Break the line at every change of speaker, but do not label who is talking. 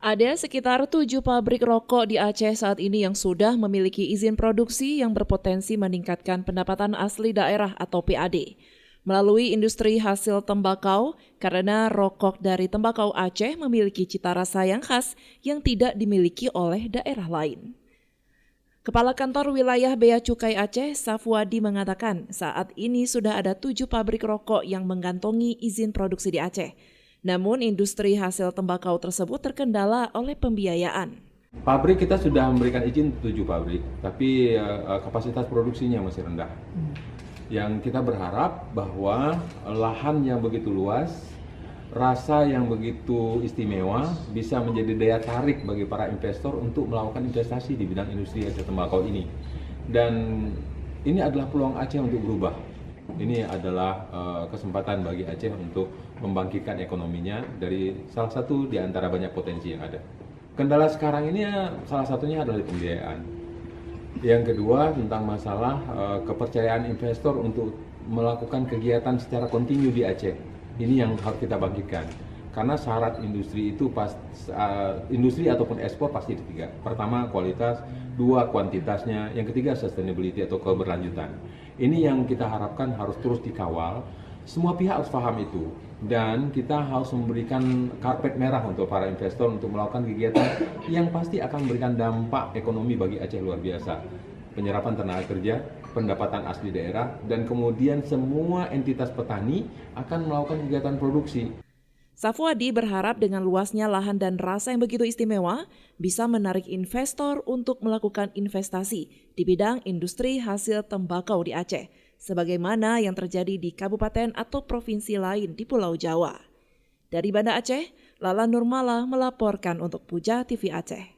Ada sekitar 7 pabrik rokok di Aceh saat ini yang sudah memiliki izin produksi yang berpotensi meningkatkan pendapatan asli daerah atau PAD melalui industri hasil tembakau karena rokok dari tembakau Aceh memiliki cita rasa yang khas yang tidak dimiliki oleh daerah lain. Kepala Kantor Wilayah Bea Cukai Aceh, Safwadi mengatakan saat ini sudah ada 7 pabrik rokok yang mengantongi izin produksi di Aceh. Namun industri hasil tembakau tersebut terkendala oleh pembiayaan.
Pabrik kita sudah memberikan izin 7 pabrik, tapi kapasitas produksinya masih rendah. Yang kita berharap bahwa lahan yang begitu luas, rasa yang begitu istimewa bisa menjadi daya tarik bagi para investor untuk melakukan investasi di bidang industri hasil tembakau ini. Dan ini adalah peluang Aceh untuk berubah. Ini adalah kesempatan bagi Aceh untuk membangkitkan ekonominya dari salah satu di antara banyak potensi yang ada. Kendala sekarang ini salah satunya adalah pembiayaan. Yang kedua tentang masalah kepercayaan investor untuk melakukan kegiatan secara kontinu di Aceh. Ini yang harus kita bangkitkan. Karena syarat industri itu industri ataupun ekspor pasti tiga. Pertama kualitas, dua kuantitasnya, yang ketiga sustainability atau keberlanjutan. Ini yang kita harapkan harus terus dikawal. Semua pihak harus paham itu. Dan kita harus memberikan karpet merah untuk para investor untuk melakukan kegiatan yang pasti akan memberikan dampak ekonomi bagi Aceh luar biasa. Penyerapan tenaga kerja, pendapatan asli daerah, dan kemudian semua entitas petani akan melakukan kegiatan produksi.
Safwadi berharap dengan luasnya lahan dan rasa yang begitu istimewa bisa menarik investor untuk melakukan investasi di bidang industri hasil tembakau di Aceh, sebagaimana yang terjadi di kabupaten atau provinsi lain di Pulau Jawa. Dari Banda Aceh, Lala Nurmala melaporkan untuk Puja TV Aceh.